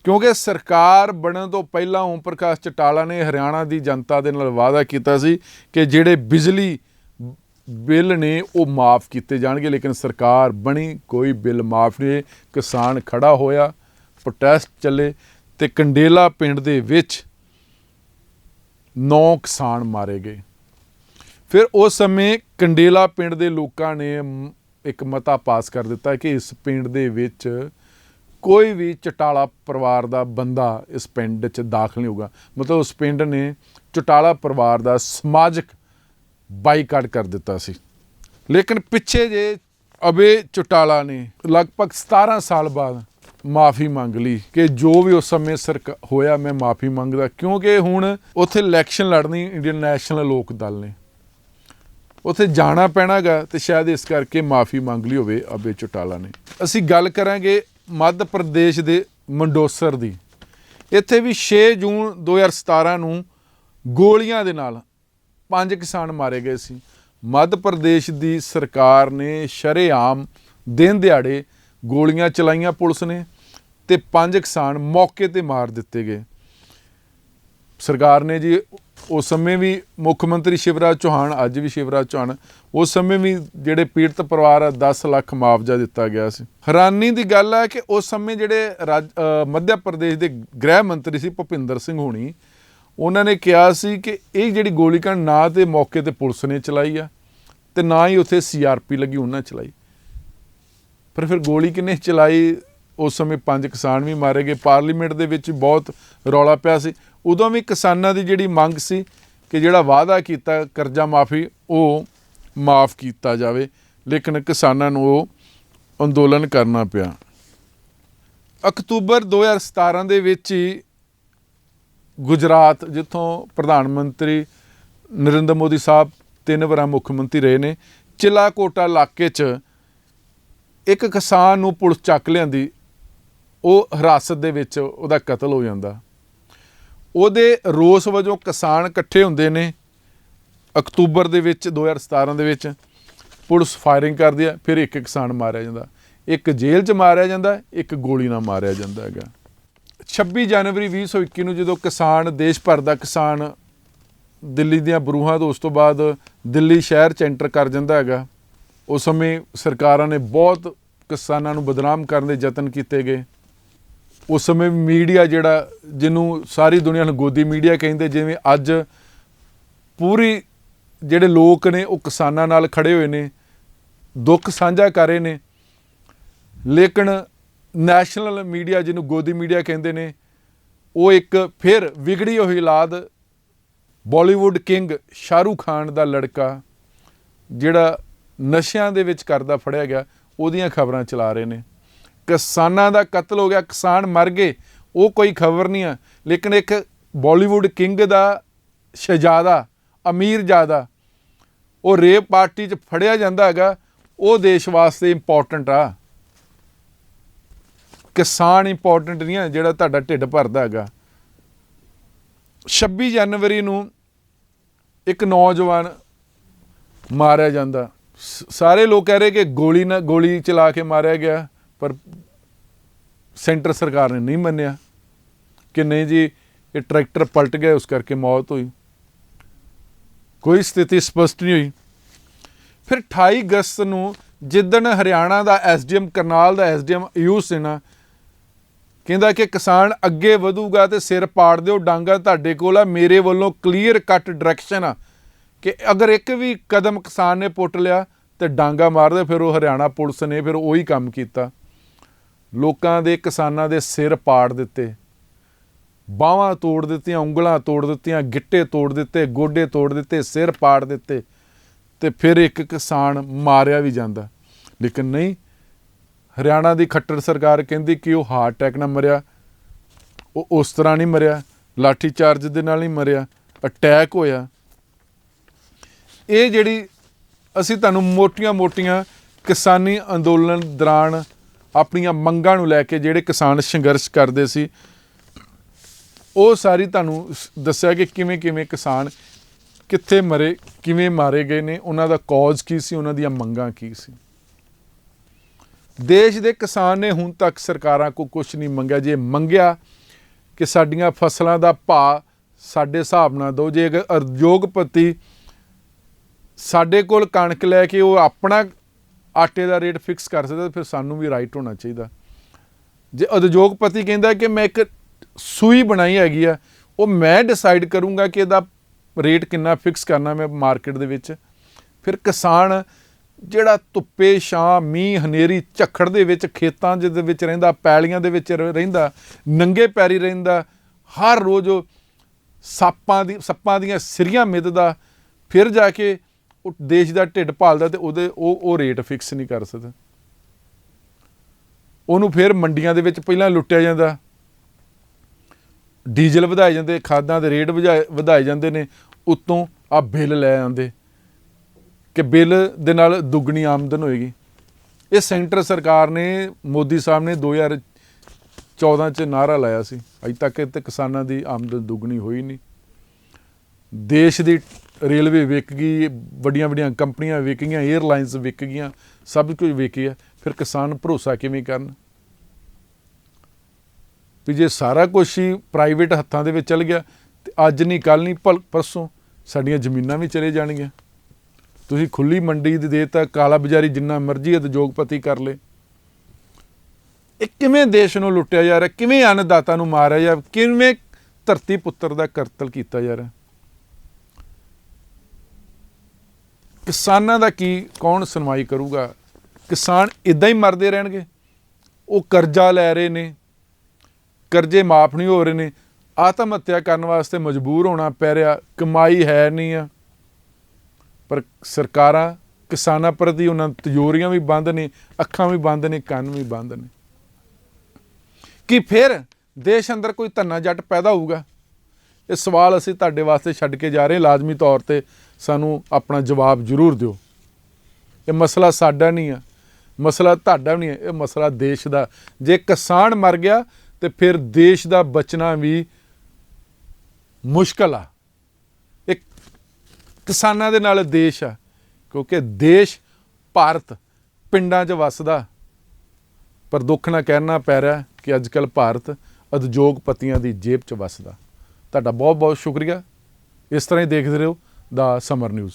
ਕਿਉਂਕਿ ਸਰਕਾਰ ਬਣਨ ਤੋਂ ਪਹਿਲਾਂ ਓਮ ਪ੍ਰਕਾਸ਼ ਚੌਟਾਲਾ ਨੇ ਹਰਿਆਣਾ ਦੀ ਜਨਤਾ ਦੇ ਨਾਲ ਵਾਅਦਾ ਕੀਤਾ ਸੀ ਕਿ ਜਿਹੜੇ ਬਿਜਲੀ ਬਿੱਲ ਨੇ ਉਹ ਮਾफ़ ਕੀਤੇ ਜਾਣਗੇ, ਲੇਕਿਨ ਸਰਕਾਰ ਬਣੀ, ਕੋਈ ਬਿੱਲ ਮਾफ़ ਨਹੀਂ। ਕਿਸਾਨ ਖੜਾ ਹੋਇਆ, ਪ੍ਰੋਟੈਸਟ ਚੱਲੇ ਅਤੇ ਕੰਡੇਲਾ ਪਿੰਡ ਦੇ ਵਿੱਚ 9 ਕਿਸਾਨ ਮਾਰੇ ਗਏ। ਫਿਰ ਉਸ ਸਮੇਂ ਕੰਡੇਲਾ ਪਿੰਡ ਦੇ ਲੋਕਾਂ ਨੇ ਇੱਕ ਮਤਾ ਪਾਸ ਕਰ ਦਿੱਤਾ ਕਿ ਇਸ ਪਿੰਡ ਦੇ ਵਿੱਚ ਕੋਈ ਵੀ ਚੌਟਾਲਾ ਪਰਿਵਾਰ ਦਾ ਬੰਦਾ ਇਸ ਪਿੰਡ 'ਚ ਦਾਖਲ ਨਹੀਂ ਹੋਊਗਾ। ਮਤਲਬ ਉਸ ਪਿੰਡ ਨੇ ਚੌਟਾਲਾ ਪਰਿਵਾਰ ਦਾ ਸਮਾਜਿਕ ਬਾਈਕਾਟ ਕਰ ਦਿੱਤਾ ਸੀ। ਲੇਕਿਨ ਪਿੱਛੇ ਜੇ ਅਬੇ ਚੌਟਾਲਾ ਨੇ ਲਗਭਗ 17 ਸਾਲ ਬਾਅਦ ਮਾफ़ੀ ਮੰਗ ਲਈ ਕਿ ਜੋ ਵੀ ਉਸ ਸਮੇਂ ਹੋਇਆ ਮੈਂ ਮਾफ़ੀ ਮੰਗਦਾ, ਕਿਉਂਕਿ ਹੁਣ ਉੱਥੇ ਇਲੈਕਸ਼ਨ ਲੜਨੀ ਇੰਡੀਅਨ ਨੈਸ਼ਨਲ ਲੋਕ ਦਲ ਨੇ, ਉੱਥੇ ਜਾਣਾ ਪੈਣਾ ਗਾ, ਅਤੇ ਸ਼ਾਇਦ ਇਸ ਕਰਕੇ ਮਾफ़ੀ ਮੰਗ ਲਈ ਹੋਵੇ ਅਬੇ ਚੌਟਾਲਾ ਨੇ। ਅਸੀਂ ਗੱਲ ਕਰਾਂਗੇ ਮੱਧ ਪ੍ਰਦੇਸ਼ ਦੇ ਮੰਡੋਸਰ ਦੀ। ਇੱਥੇ ਵੀ 6 ਜੂਨ 2017 ਨੂੰ ਗੋਲੀਆਂ ਦੇ ਨਾਲ 5 ਕਿਸਾਨ ਮਾਰੇ ਗਏ ਸੀ। ਮੱਧ ਪ੍ਰਦੇਸ਼ ਦੀ ਸਰਕਾਰ ਨੇ ਸ਼ਰੇਆਮ ਦਿਨ ਦਿਹਾੜੇ ਗੋਲੀਆਂ ਚਲਾਈਆਂ ਪੁਲਿਸ ਨੇ, ਅਤੇ 5 ਕਿਸਾਨ ਮੌਕੇ 'ਤੇ ਮਾਰ ਦਿੱਤੇ ਗਏ। ਸਰਕਾਰ ਨੇ ਜੀ ਉਸ ਸਮੇਂ ਵੀ ਮੁੱਖ ਮੰਤਰੀ ਸ਼ਿਵਰਾਜ ਚੌਹਾਨ, ਅੱਜ ਵੀ ਸ਼ਿਵਰਾਜ ਚੌਹਾਨ, ਉਸ ਸਮੇਂ ਵੀ ਜਿਹੜੇ ਪੀੜਤ ਪਰਿਵਾਰ ਆ 10 ਲੱਖ ਮੁਆਵਜ਼ਾ ਦਿੱਤਾ ਗਿਆ ਸੀ। ਹੈਰਾਨੀ ਦੀ ਗੱਲ ਹੈ ਕਿ ਉਸ ਸਮੇਂ ਜਿਹੜੇ ਮੱਧ ਪ੍ਰਦੇਸ਼ ਦੇ ਗ੍ਰਹਿ ਮੰਤਰੀ ਸੀ ਭੁਪਿੰਦਰ ਸਿੰਘ ਹੋਣੀ, ਉਹਨਾਂ ਨੇ ਕਿਹਾ ਸੀ ਕਿ ਇਹ ਜਿਹੜੀ ਗੋਲੀਕਾਂਡ ਨਾ ਤਾਂ ਮੌਕੇ 'ਤੇ ਪੁਲਿਸ ਨੇ ਚਲਾਈ ਆ ਅਤੇ ਨਾ ਹੀ ਉੱਥੇ CRP ਲੱਗੀ ਉਹਨਾਂ ਚਲਾਈ। ਪਰ ਫਿਰ ਗੋਲੀ ਕਿਹਨੇ ਚਲਾਈ? ਉਸ ਸਮੇਂ 5 ਕਿਸਾਨ ਵੀ ਮਾਰੇ ਗਏ। ਪਾਰਲੀਮੈਂਟ ਦੇ ਵਿੱਚ ਬਹੁਤ ਰੌਲਾ ਪਿਆ ਸੀ। ਉਦੋਂ ਵੀ ਕਿਸਾਨਾਂ ਦੀ ਜਿਹੜੀ ਮੰਗ ਸੀ ਕਿ ਜਿਹੜਾ ਵਾਅਦਾ ਕੀਤਾ ਕਰਜ਼ਾ ਮਾਫੀ ਉਹ ਮਾफ़ ਕੀਤਾ ਜਾਵੇ, ਲੇਕਿਨ ਕਿਸਾਨਾਂ ਨੂੰ ਉਹ ਅੰਦੋਲਨ ਕਰਨਾ ਪਿਆ। ਅਕਤੂਬਰ 2017 ਦੇ ਵਿੱਚ ਹੀ ਗੁਜਰਾਤ, ਜਿੱਥੋਂ ਪ੍ਰਧਾਨ ਮੰਤਰੀ ਨਰਿੰਦਰ ਮੋਦੀ ਸਾਹਿਬ 3 ਵਾਰ ਮੁੱਖ ਮੰਤਰੀ ਰਹੇ ਨੇ, ਚਿਲਾਕੋਟਾ ਇਲਾਕੇ 'ਚ ਇੱਕ ਕਿਸਾਨ ਨੂੰ ਪੁਲਿਸ ਚੱਕ ਲਿਆਂਦੀ, ਉਹ ਹਿਰਾਸਤ ਦੇ ਵਿੱਚ ਉਹਦਾ ਕਤਲ ਹੋ ਜਾਂਦਾ। ਉਹਦੇ ਰੋਸ ਵਜੋਂ ਕਿਸਾਨ ਇਕੱਠੇ ਹੁੰਦੇ ਨੇ। ਅਕਤੂਬਰ ਦੇ ਵਿੱਚ 2017 ਦੇ ਵਿੱਚ ਪੁਲਿਸ ਫਾਇਰਿੰਗ ਕਰਦੀ ਹੈ, ਫਿਰ ਇੱਕ ਕਿਸਾਨ ਮਾਰਿਆ ਜਾਂਦਾ, ਇੱਕ ਜੇਲ੍ਹ 'ਚ ਮਾਰਿਆ ਜਾਂਦਾ, ਇੱਕ ਗੋਲੀ ਨਾਲ ਮਾਰਿਆ ਜਾਂਦਾ ਹੈਗਾ। 26 ਜਨਵਰੀ 2021 ਨੂੰ ਜਦੋਂ ਕਿਸਾਨ, ਦੇਸ਼ ਭਰ ਦਾ ਕਿਸਾਨ ਦਿੱਲੀ ਦੀਆਂ ਬਰੂਹਾਂ ਤੋਂ ਉਸ ਤੋਂ ਬਾਅਦ ਦਿੱਲੀ ਸ਼ਹਿਰ 'ਚ ਐਂਟਰ ਕਰ ਜਾਂਦਾ ਹੈਗਾ, ਉਸ ਸਮੇਂ ਸਰਕਾਰਾਂ ਨੇ ਬਹੁਤ ਕਿਸਾਨਾਂ ਨੂੰ ਬਦਨਾਮ ਕਰਨ ਦੇ ਯਤਨ ਕੀਤੇ ਗਏ। ਉਸ ਸਮੇਂ ਮੀਡੀਆ ਜਿਹੜਾ, ਜਿਹਨੂੰ ਸਾਰੀ ਦੁਨੀਆ ਨੂੰ ਗੋਦੀ ਮੀਡੀਆ ਕਹਿੰਦੇ, ਜਿਵੇਂ ਅੱਜ ਪੂਰੀ ਜਿਹੜੇ ਲੋਕ ਨੇ ਉਹ ਕਿਸਾਨਾਂ ਨਾਲ ਖੜੇ ਹੋਏ ਨੇ, ਦੁੱਖ ਸਾਂਝਾ ਕਰ ਰਹੇ ਨੇ, ਲੇਕਿਨ ਨੈਸ਼ਨਲ ਮੀਡੀਆ, ਜਿਹਨੂੰ ਗੋਦੀ ਮੀਡੀਆ ਕਹਿੰਦੇ ਨੇ, ਉਹ ਇੱਕ ਫਿਰ ਵਿਗੜੀ ਹੋਈ ਔਲਾਦ, ਬਾਲੀਵੁੱਡ ਕਿੰਗ ਸ਼ਾਹਰੁਖ ਖਾਨ ਦਾ ਲੜਕਾ ਜਿਹੜਾ ਨਸ਼ਿਆਂ ਦੇ ਵਿੱਚ ਕਰਦਾ ਫੜਿਆ ਗਿਆ, ਉਹਦੀਆਂ ਖਬਰਾਂ ਚਲਾ ਰਹੇ ਨੇ। ਕਿਸਾਨਾਂ ਦਾ ਕਤਲ ਹੋ ਗਿਆ, ਕਿਸਾਨ ਮਰ ਗਏ, ਉਹ ਕੋਈ ਖਬਰ ਨਹੀਂ ਆ, ਲੇਕਿਨ ਇੱਕ ਬਾਲੀਵੁੱਡ ਕਿੰਗ ਦਾ ਸ਼ਹਿਜ਼ਾਦਾ, ਅਮੀਰਜ਼ਾਦਾ, ਉਹ ਰੇਪ ਪਾਰਟੀ 'ਚ ਫੜਿਆ ਜਾਂਦਾ ਹੈਗਾ, ਉਹ ਦੇਸ਼ ਵਾਸਤੇ ਇੰਪੋਰਟੈਂਟ ਆ। ਕਿਸਾਨ ਇੰਪੋਰਟੈਂਟ ਨਹੀਂ ਆ ਜਿਹੜਾ ਤੁਹਾਡਾ ਢਿੱਡ ਭਰਦਾ ਹੈਗਾ। 26 ਜਨਵਰੀ ਨੂੰ ਇੱਕ ਨੌਜਵਾਨ ਮਾਰਿਆ ਜਾਂਦਾ। ਸਾਰੇ ਲੋਕ ਕਹਿ ਰਹੇ ਕਿ ਗੋਲੀ ਚਲਾ ਕੇ ਮਾਰਿਆ ਗਿਆ, ਪਰ ਸੈਂਟਰ ਸਰਕਾਰ ਨੇ ਨਹੀਂ ਮੰਨਿਆ ਕਿ ਨਹੀਂ ਜੀ, ਇਹ ਟਰੈਕਟਰ ਪਲਟ ਗਿਆ, ਉਸ ਕਰਕੇ ਮੌਤ ਹੋਈ। ਕੋਈ ਸਥਿਤੀ ਸਪਸ਼ਟ ਨਹੀਂ ਹੋਈ। ਫਿਰ 28 ਅਗਸਤ ਨੂੰ ਜਿੱਦਣ ਹਰਿਆਣਾ ਦਾ SDM, ਕਰਨਾਲ ਦਾ SDM ਆਯੂਸ਼ ਸਿਨਹਾ ਕਹਿੰਦਾ ਕਿ ਕਿਸਾਨ ਅੱਗੇ ਵਧੂਗਾ ਤੇ ਸਿਰ ਪਾੜ ਦਿਓ, ਡਾਂਗਾ ਤੁਹਾਡੇ ਕੋਲ ਆ, ਮੇਰੇ ਵੱਲੋਂ ਕਲੀਅਰ ਕੱਟ ਡਾਇਰੈਕਸ਼ਨ ਆ ਕਿ ਅਗਰ ਇੱਕ ਵੀ ਕਦਮ ਕਿਸਾਨ ਨੇ ਪੁੱਟ ਲਿਆ ਤੇ ਡਾਂਗਾ ਮਾਰ ਦਿਓ। ਫਿਰ ਉਹ ਹਰਿਆਣਾ ਪੁਲਿਸ ਨੇ ਫਿਰ ਉਹੀ ਕੰਮ ਕੀਤਾ, ਲੋਕਾਂ ਦੇ, ਕਿਸਾਨਾਂ ਦੇ ਸਿਰ ਪਾੜ ਦਿੱਤੇ, ਬਾਹਾਂ ਤੋੜ ਦਿੱਤੀਆਂ, ਉਂਗਲਾਂ ਤੋੜ ਦਿੱਤੀਆਂ, ਗਿੱਟੇ ਤੋੜ ਦਿੱਤੇ, ਗੋਡੇ ਤੋੜ ਦਿੱਤੇ, ਸਿਰ ਪਾੜ ਦਿੱਤੇ, ਤੇ ਫਿਰ ਇੱਕ ਕਿਸਾਨ ਮਾਰਿਆ ਵੀ ਜਾਂਦਾ। ਲੇਕਿਨ ਨਹੀਂ, ਹਰਿਆਣਾ ਦੀ ਖੱਟਰ ਸਰਕਾਰ ਕਹਿੰਦੀ ਕਿ ਉਹ ਹਾਰਟ ਅਟੈਕ ਨਾਲ ਮਰਿਆ, ਉਹ ਉਸ ਤਰ੍ਹਾਂ ਨਹੀਂ ਮਰਿਆ, ਲਾਠੀ ਚਾਰਜ ਦੇ ਨਾਲ ਨਹੀਂ ਮਰਿਆ, ਅਟੈਕ ਹੋਇਆ। ਇਹ ਜਿਹੜੀ ਅਸੀਂ ਤੁਹਾਨੂੰ ਮੋਟੀਆਂ ਕਿਸਾਨੀ ਅੰਦੋਲਨ ਦੌਰਾਨ ਆਪਣੀਆਂ ਮੰਗਾਂ ਨੂੰ ਲੈ ਕੇ ਜਿਹੜੇ ਕਿਸਾਨ ਸੰਘਰਸ਼ ਕਰਦੇ ਸੀ, ਉਹ ਸਾਰੀ ਤੁਹਾਨੂੰ ਦੱਸਿਆ ਕਿ ਕਿਵੇਂ ਕਿਸਾਨ ਕਿੱਥੇ ਮਰੇ, ਕਿਵੇਂ ਮਾਰੇ ਗਏ ਨੇ, ਉਹਨਾਂ ਦਾ ਕੌਜ਼ ਕੀ ਸੀ, ਉਹਨਾਂ ਦੀਆਂ ਮੰਗਾਂ ਕੀ ਸੀ। ਦੇਸ਼ ਦੇ ਕਿਸਾਨ ਨੇ ਹੁਣ ਤੱਕ ਸਰਕਾਰਾਂ ਕੋਲ ਕੁਛ ਨਹੀਂ ਮੰਗਿਆ। ਜੇ ਮੰਗਿਆ ਕਿ ਸਾਡੀਆਂ ਫਸਲਾਂ ਦਾ ਭਾਅ ਸਾਡੇ ਹਿਸਾਬ ਨਾਲ ਦਿਓ, ਜੇ ਅਗਰ ਉਦਯੋਗਪਤੀ ਸਾਡੇ ਕੋਲ ਕਣਕ ਲੈ ਕੇ ਉਹ ਆਪਣਾ ਆਟੇ ਦਾ ਰੇਟ ਫਿਕਸ ਕਰ ਸਕਦਾ, ਫਿਰ ਸਾਨੂੰ ਵੀ ਰਾਈਟ ਹੋਣਾ ਚਾਹੀਦਾ। ਜੇ ਉਦਯੋਗਪਤੀ ਕਹਿੰਦਾ ਕਿ ਮੈਂ ਇੱਕ ਸੂਈ ਬਣਾਈ ਹੈਗੀ ਆ, ਉਹ ਮੈਂ ਡਿਸਾਈਡ ਕਰੂੰਗਾ ਕਿ ਇਹਦਾ ਰੇਟ ਕਿੰਨਾ ਫਿਕਸ ਕਰਨਾ ਮੈਂ ਮਾਰਕੀਟ ਦੇ ਵਿੱਚ, ਫਿਰ ਕਿਸਾਨ ਜਿਹੜਾ ਧੁੱਪੇ ਛਾਂ ਮੀਂਹ ਹਨੇਰੀ ਝੱਖੜ ਦੇ ਵਿੱਚ ਖੇਤਾਂ ਦੇ ਵਿੱਚ ਰਹਿੰਦਾ, ਪੈਲੀਆਂ ਦੇ ਵਿੱਚ ਰਹਿੰਦਾ, ਨੰਗੇ ਪੈਰੀ ਰਹਿੰਦਾ, ਹਰ ਰੋਜ਼ ਉਹ ਸੱਪਾਂ ਦੀਆਂ ਸਿਰੀਆਂ ਮਿੱਧਦਾ, ਫਿਰ ਜਾ ਕੇ ਉਹ ਦੇਸ਼ ਦਾ ਢਿੱਡ ਭਾਲਦਾ ਤੇ ਉਹ ਰੇਟ ਫਿਕਸ ਨਹੀਂ ਕਰ ਸਕਦਾ। ਉਹਨੂੰ ਫਿਰ ਮੰਡੀਆਂ ਦੇ ਵਿੱਚ ਪਹਿਲਾਂ ਲੁੱਟਿਆ ਜਾਂਦਾ, ਡੀਜ਼ਲ ਵਧਾਏ ਜਾਂਦੇ, ਖਾਦਾਂ ਦੇ ਰੇਟ ਵਧਾਏ ਜਾਂਦੇ ਨੇ, ਉੱਤੋਂ ਆ ਬਿੱਲ ਲੈ ਆਉਂਦੇ ਕਿ ਬਿੱਲ ਦੇ ਨਾਲ ਦੁੱਗਣੀ ਆਮਦਨ ਹੋਏਗੀ। ਇਹ ਸੈਂਟਰ ਸਰਕਾਰ ਨੇ, ਮੋਦੀ ਸਾਹਿਬ ਨੇ 2014 'ਚ ਨਾਅਰਾ ਲਾਇਆ ਸੀ, ਅਜੇ ਤੱਕ ਤੇ ਕਿਸਾਨਾਂ ਦੀ ਆਮਦਨ ਦੁੱਗਣੀ ਹੋਈ ਨਹੀਂ। ਦੇਸ਼ ਦੀ ਰੇਲਵੇ ਵਿਕ ਗਈ, ਵੱਡੀਆਂ ਵੱਡੀਆਂ ਕੰਪਨੀਆਂ ਵਿਕ ਗਈਆਂ, ਏਅਰਲਾਈਨਸ ਵਿਕ ਗਈਆਂ, ਸਭ ਕੁਝ ਵਿਕ ਗਿਆ। ਫਿਰ ਕਿਸਾਨ ਭਰੋਸਾ ਕਿਵੇਂ ਕਰਨ ਵੀ ਜੇ ਸਾਰਾ ਕੁਛ ਹੀ ਪ੍ਰਾਈਵੇਟ ਹੱਥਾਂ ਦੇ ਵਿੱਚ ਚੱਲ ਗਿਆ ਤੇ ਅੱਜ ਨਹੀਂ ਕੱਲ੍ਹ ਨਹੀਂ ਪਰਸੋਂ ਸਾਡੀਆਂ ਜ਼ਮੀਨਾਂ ਵੀ ਚਲੇ ਜਾਣਗੀਆਂ। ਤੁਸੀਂ ਖੁੱਲੀ ਮੰਡੀ ਦੇ ਤਾਂ ਕਾਲਾ ਬਾਜ਼ਾਰੀ ਜਿੰਨਾ ਮਰਜ਼ੀ ਉਦਯੋਗਪਤੀ ਕਰ ਲੇ। ਇਹ ਕਿਵੇਂ ਦੇਸ਼ ਨੂੰ ਲੁੱਟਿਆ ਜਾ ਰਿਹਾ, ਕਿਵੇਂ ਅੰਨਦਾਤਾ ਨੂੰ ਮਾਰਿਆ ਜਾ, ਕਿਵੇਂ ਧਰਤੀ ਪੁੱਤਰ ਦਾ ਕਤਲ ਕੀਤਾ ਜਾ ਰਿਹਾ। ਕਿਸਾਨਾਂ ਦਾ ਕੀ ਕੌਣ ਸੁਣਵਾਈ ਕਰੂਗਾ? ਕਿਸਾਨ ਇੱਦਾਂ ਹੀ ਮਰਦੇ ਰਹਿਣਗੇ। ਉਹ ਕਰਜ਼ਾ ਲੈ ਰਹੇ ਨੇ, ਕਰਜ਼ੇ ਮਾਫ ਨਹੀਂ ਹੋ ਰਹੇ ਨੇ, ਆਤਮ ਹੱਤਿਆ ਕਰਨ ਵਾਸਤੇ ਮਜਬੂਰ ਹੋਣਾ ਪੈ ਰਿਹਾ, ਕਮਾਈ ਹੈ ਨਹੀਂ ਆ। ਪਰ ਸਰਕਾਰਾਂ ਕਿਸਾਨਾਂ ਪ੍ਰਤੀ ਉਹਨਾਂ ਤਿਜੋਰੀਆਂ ਵੀ ਬੰਦ ਨੇ, ਅੱਖਾਂ ਵੀ ਬੰਦ ਨੇ, ਕੰਨ ਵੀ ਬੰਦ ਨੇ। ਕੀ ਫਿਰ ਦੇਸ਼ ਅੰਦਰ ਕੋਈ ਧੰਨਾ ਜੱਟ ਪੈਦਾ ਹੋਊਗਾ? ਇਹ ਸਵਾਲ ਅਸੀਂ ਤੁਹਾਡੇ ਵਾਸਤੇ ਛੱਡ ਕੇ ਜਾ ਰਹੇ। ਲਾਜ਼ਮੀ ਤੌਰ 'ਤੇ ਸਾਨੂੰ ਆਪਣਾ ਜਵਾਬ ਜ਼ਰੂਰ ਦਿਓ। ਇਹ ਮਸਲਾ ਸਾਡਾ ਨਹੀਂ ਆ, ਮਸਲਾ ਤੁਹਾਡਾ ਵੀ ਨਹੀਂ ਹੈ, ਇਹ ਮਸਲਾ ਦੇਸ਼ ਦਾ। ਜੇ ਕਿਸਾਨ ਮਰ ਗਿਆ ਤੇ ਫਿਰ ਦੇਸ਼ ਦਾ ਬਚਣਾ ਵੀ ਮੁਸ਼ਕਲ ਆ। ਇਹ ਕਿਸਾਨਾਂ ਦੇ ਨਾਲ ਦੇਸ਼ ਆ, ਕਿਉਂਕਿ ਦੇਸ਼ ਭਾਰਤ ਪਿੰਡਾਂ 'ਚ ਵੱਸਦਾ। ਪਰ ਦੁੱਖ ਨਾਲ ਕਹਿਣਾ ਪੈ ਰਿਹਾ ਕਿ ਅੱਜ ਕੱਲ੍ਹ ਭਾਰਤ ਉਦਯੋਗਪਤੀਆਂ ਦੀ ਜੇਬ 'ਚ ਵੱਸਦਾ। ਤੁਹਾਡਾ ਬਹੁਤ ਬਹੁਤ ਸ਼ੁਕਰੀਆ। ਇਸ ਤਰ੍ਹਾਂ ਹੀ ਦੇਖਦੇ ਰਹੋ ਦਾ ਸਮਰ ਨਿਊਜ਼।